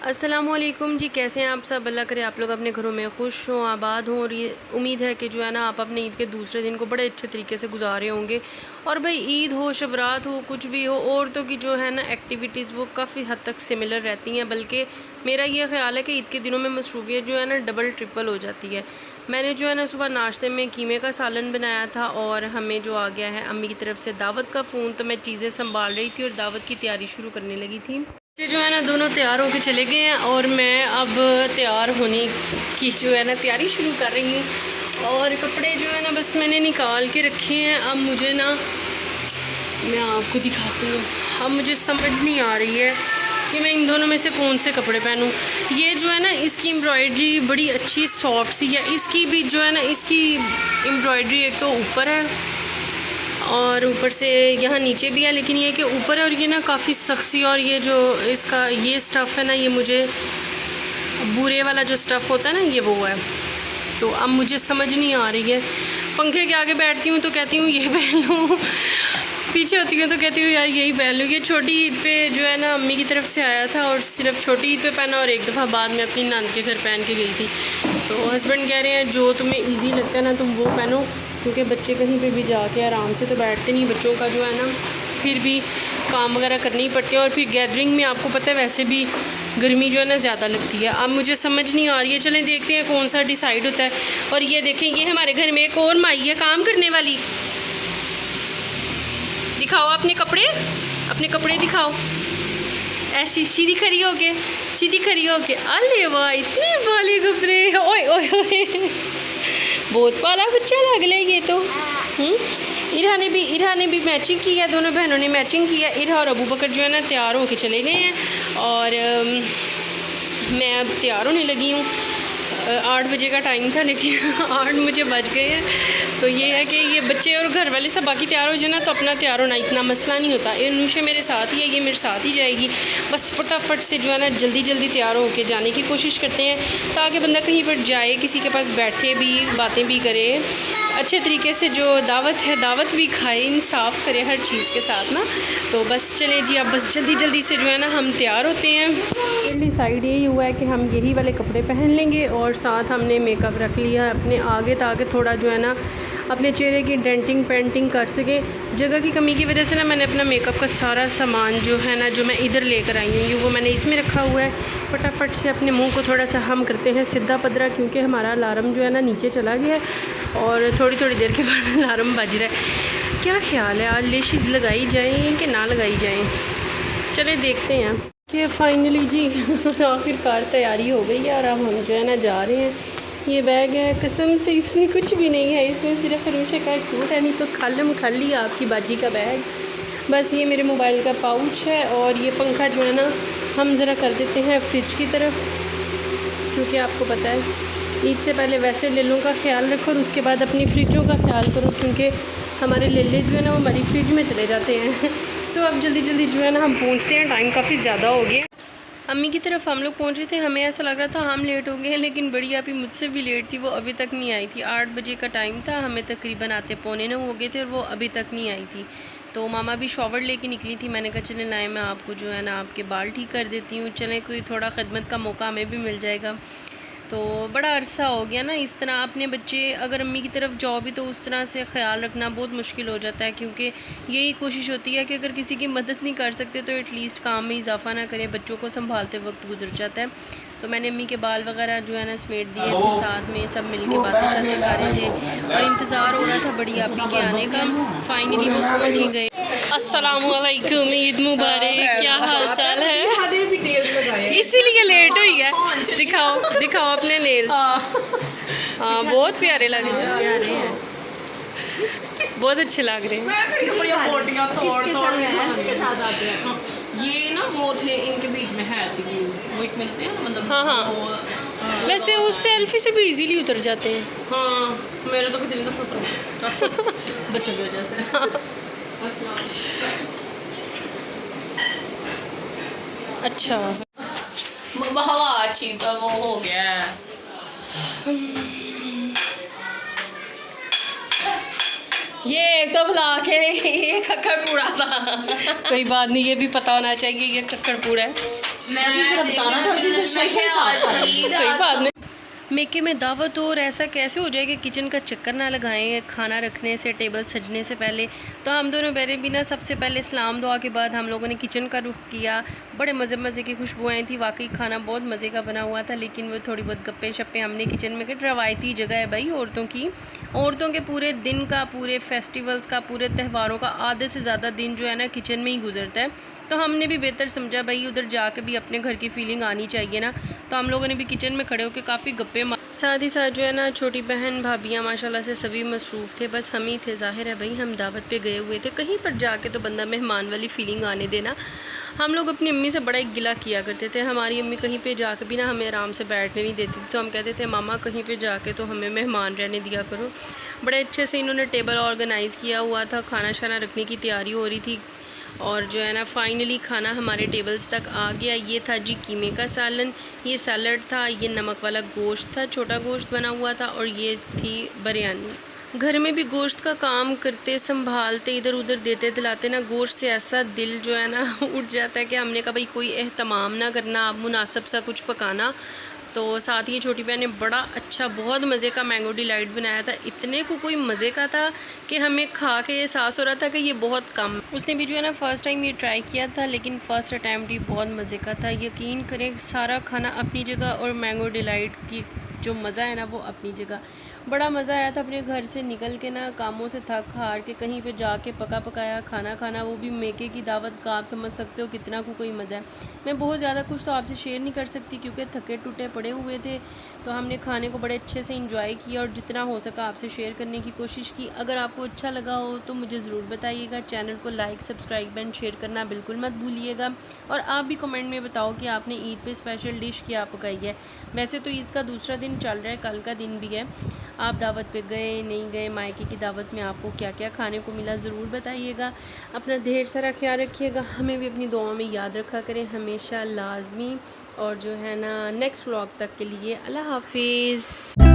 अस्सलामुअलैकुम जी, कैसे हैं आप सब। अल्लाह करे आप लोग अपने घरों में खुश हों, आबाद हों। और ये उम्मीद है कि जो है ना आप अपने ईद के दूसरे दिन को बड़े अच्छे तरीके से गुजारे होंगे। और भाई ईद हो, शबरात हो, कुछ भी हो, औरतों की जो है ना एक्टिविटीज़ वो काफ़ी हद तक सिमिलर रहती हैं। बल्कि मेरा ये ख्याल है कि ईद के दिनों में मसरूफियत जो है ना डबल ट्रिपल हो जाती है। मैंने जो है ना सुबह नाश्ते में कीमे का सालन बनाया था और हमें जो आ गया है अम्मी की तरफ से दावत का फ़ोन, तो मैं चीज़ें संभाल रही थी और दावत की तैयारी शुरू करने लगी थी। ये जो है ना दोनों तैयार होके चले गए हैं और मैं अब तैयार होने की जो है ना तैयारी शुरू कर रही हूँ। और कपड़े जो है ना बस मैंने निकाल के रखे हैं। अब मुझे ना मैं आपको दिखाती हूँ। अब मुझे समझ नहीं आ रही है कि मैं इन दोनों में से कौन से कपड़े पहनूँ। ये जो है ना इसकी एम्ब्रॉयडरी बड़ी अच्छी सॉफ्ट सी है। इसकी भी जो है ना इसकी एम्ब्रॉयडरी एक तो ऊपर है और ऊपर से यहाँ नीचे भी है, लेकिन ये कि ऊपर है और ये ना काफ़ी सख्त सी। और ये जो इसका ये स्टफ़ है ना, ये मुझे बूरे वाला जो स्टफ़ होता है ना ये वो है। तो अब मुझे समझ नहीं आ रही है। पंखे के आगे बैठती हूँ तो कहती हूँ ये पहन लूँ, पीछे होती हूँ तो कहती हूँ यार यही पहन लूँ। ये छोटी ईद पे जो है ना अम्मी की तरफ से आया था और सिर्फ छोटी ईद पे पहना और एक दफ़ा बाद में अपनी नानी के घर पहन के गई थी। तो हस्बैंड कह रहे हैं जो तुम्हें ईजी लगता है ना तुम वो पहनो, क्योंकि बच्चे कहीं पे भी जाके आराम से तो बैठते नहीं। बच्चों का जो है ना फिर भी काम वगैरह करने ही पड़ते हैं और फिर गैदरिंग में आपको पता है वैसे भी गर्मी जो है ना ज़्यादा लगती है। अब मुझे समझ नहीं आ रही है, चलें देखते हैं कौन सा डिसाइड होता है। और ये देखें, ये हमारे घर में एक और माई है काम करने वाली। दिखाओ अपने कपड़े दिखाओ। ऐसी सीधी खड़ी हो के अरे वाह इतने वाले कपड़े, ओए ओए ओए बहुत पाला बच्चा लग ले ये तो। इरहा ने भी मैचिंग की है, दोनों बहनों ने मैचिंग किया। इरहा और अबू बकर जो है ना तैयार होके चले गए हैं और मैं अब तैयार होने लगी हूँ। 8 बजे का टाइम था लेकिन 8 मुझे बज गए हैं। तो ये है कि ये बच्चे और घर वाले सब बाकी तैयार हो जाए ना तो अपना तैयार होना इतना मसला नहीं होता। ये नूशे मेरे साथ ही है, ये मेरे साथ ही जाएगी। बस फटाफट से जो है ना जल्दी तैयार होके जाने की कोशिश करते हैं ताकि बंदा कहीं पर जाए, किसी के पास बैठे भी बातें भी करे, अच्छे तरीके से जो दावत है दावत भी खाए, इंसाफ करे हर चीज़ के साथ ना। तो बस चले जी, अब बस जल्दी से जो है ना हम तैयार होते हैं। पहली साइड यही हुआ है कि हम यही वाले कपड़े पहन लेंगे और साथ हमने मेकअप रख लिया अपने आगे ताकि थोड़ा जो है ना अपने चेहरे की डेंटिंग पेंटिंग कर सके। जगह की कमी की वजह से ना मैंने अपना मेकअप का सारा सामान जो है ना जो मैं इधर लेकर आई हूँ वो मैंने इसमें रखा हुआ है। फटाफट से अपने मुंह को थोड़ा सा हम करते हैं सीधा पदरा, क्योंकि हमारा अलार्म जो है ना नीचे चला गया है और थोड़ी देर के बाद अलार्म बज रहा है। क्या ख्याल है आज लेशिज़ लगाई जाएँ कि ना लगाई जाएँ, चले देखते हैं। कि फाइनली जी आखिरकार तैयारी हो गई है और अब हम जो है ना जा रहे हैं। ये बैग है, कसम से इसमें कुछ भी नहीं है, इसमें सिर्फ फरूशे का एक सूट है, नहीं तो खाली आपकी बाजी का बैग। बस ये मेरे मोबाइल का पाउच है और ये पंखा जो है ना हम ज़रा कर देते हैं फ्रिज की तरफ, क्योंकि आपको पता है ईद से पहले वैसे लेलों का ख्याल रखो और उसके बाद अपनी फ्रिजों का ख्याल करो, क्योंकि हमारे लेले जो है ना वो हमारी फ्रिज में चले जाते हैं। सो अब जल्दी जो है ना हम पहुँचते हैं, टाइम काफ़ी ज़्यादा हो गया। अम्मी की तरफ हम लोग पहुँच रहे थे, हमें ऐसा लग रहा था हम लेट हो गए हैं, लेकिन बड़ी आपी मुझसे भी लेट थी, वो अभी तक नहीं आई थी। 8 बजे का टाइम था, हमें तकरीबन आते 8:45 हो गए थे और वो अभी तक नहीं आई थी। तो मामा भी शॉवर लेके निकली थी, मैंने कहा चलें लाएँ मैं आपको जो है ना आपके बाल ठीक कर देती हूँ, चलें कोई थोड़ा खिदमत का मौका हमें भी मिल जाएगा। तो बड़ा अरसा हो गया ना इस तरह अपने बच्चे अगर अम्मी की तरफ जाओ भी तो उस तरह से ख्याल रखना बहुत मुश्किल हो जाता है, क्योंकि यही कोशिश होती है कि अगर किसी की मदद नहीं कर सकते तो एटलीस्ट काम में इजाफा ना करें, बच्चों को संभालते वक्त गुजर जाता है। तो मैंने अम्मी के बाल वगैरह जो है ना समेट दिए थे, साथ में सब मिल के बातें शातें कर रहे थे और इंतज़ार हो रहा था बड़ी आपी के आने का। फाइनली वो पहुँच ही गए। अस्सलामुअलैकुम, ईद मुबारक, क्या हाल चाल है? इसीलिए लेट हुई है। दिखाओ अपने नेल्स। हाँ बहुत प्यारे लग रहे हैं, बहुत अच्छे लग रहे हैं। ये ना वो थे इनके बीच में है वो एक मिलते हैं मतलब। हाँ वैसे उस सेल्फी से भी इजीली उतर जाते हैं। हाँ मेरे तो कितने दफा उतरा बच्चों की वजह से। अच्छा हवा अच्छी तो वो हो गया है। ये एक तो बुला के ये खक्खड़ पूरा था। कोई बात नहीं, ये भी पता होना चाहिए ये कक्कड़ पूरा है। मैं बताना था कोई बात नहीं। मेके में दावत हो और ऐसा कैसे हो जाए कि किचन का चक्कर ना लगाएं खाना रखने से, टेबल सजने से पहले। तो हम दोनों बैरे भी ना सबसे पहले सलाम दुआ के बाद हम लोगों ने किचन का रुख किया। बड़े मज़े की खुशबू आई थी, वाकई खाना बहुत मज़े का बना हुआ था। लेकिन वो थोड़ी बहुत गप्पे शप्पे हमने किचन में की। रवायती जगह है भाई औरतों के पूरे दिन का, पूरे फेस्टिवल्स का, पूरे त्योहारों का आधे से ज़्यादा दिन जो है ना किचन में ही गुजरता है। तो हमने भी बेहतर समझा भाई उधर जाके भी अपने घर की फीलिंग आनी चाहिए ना। तो हम लोगों ने भी किचन में खड़े होकर काफ़ी गप्पे साथ ही साथ जो है ना छोटी बहन भाभियाँ माशाल्लाह से सभी मसरूफ़ थे, बस हम ही थे। ज़ाहिर है भाई हम दावत पे गए हुए थे, कहीं पर जाके तो बंदा मेहमान वाली फ़ीलिंग आने देना। हम लोग अपनी अम्मी से बड़ा एक गिला किया करते थे। हमारी अम्मी कहीं पे जाके भी ना हमें आराम से बैठने नहीं देती थी। तो हम कहते थे मामा कहीं पे जाके तो हमें मेहमान रहने दिया करो। बड़े अच्छे से इन्होंने टेबल ऑर्गेनाइज़ किया हुआ था, खाना शाना रखने की तैयारी हो रही थी। और जो है ना फाइनली खाना हमारे टेबल्स तक आ गया। ये था जी कीमे का सालन, ये सैलड था, ये नमक वाला गोश्त था, छोटा गोश्त बना हुआ था, और ये थी बिरयानी। घर में भी गोश्त का काम करते, संभालते, इधर उधर देते दिलाते ना, गोश्त से ऐसा दिल जो है ना उठ जाता है कि हमने कहा भाई कोई एहतमाम ना करना, आप मुनासिब सा कुछ पकाना। तो साथ ही छोटी बहन ने बड़ा अच्छा, बहुत मज़े का मैंगो डिलाइट बनाया था। इतने को कोई मज़े का था कि हमें खा के एहसास हो रहा था कि ये बहुत कम। उसने भी जो है ना फ़र्स्ट टाइम ये ट्राई किया था, लेकिन फ़र्स्ट अटैम्प्ट ही बहुत मज़े का था। यकीन करें सारा खाना अपनी जगह और मैंगो डिलाइट की जो मज़ा है ना वो अपनी जगह। बड़ा मज़ा आया था अपने घर से निकल के ना, कामों से थक हार के कहीं पे जाके पका पकाया खाना खाना, वो भी मेके की दावत का। आप समझ सकते हो कितना को कोई मज़ा है। मैं बहुत ज़्यादा कुछ तो आपसे शेयर नहीं कर सकती क्योंकि थके टूटे पड़े हुए थे। तो हमने खाने को बड़े अच्छे से इंजॉय किया और जितना हो सका आपसे शेयर करने की कोशिश की। अगर आपको अच्छा लगा हो तो मुझे ज़रूर बताइएगा। चैनल को लाइक, सब्सक्राइब एंड शेयर करना बिल्कुल मत भूलिएगा। और आप भी कमेंट में बताओ कि आपने ईद पे स्पेशल डिश क्या पकाई है। वैसे तो ईद का दूसरा दिन चल रहा है, कल का दिन भी है। आप दावत पे गए नहीं गए, मायके की दावत में आपको क्या क्या खाने को मिला ज़रूर बताइएगा। अपना ढेर सारा ख्याल रखिएगा, हमें भी अपनी दुआओं में याद रखा करें हमेशा लाजमी। और जो है ना नेक्स्ट व्लॉग तक के लिए अल्लाह हाफिज़।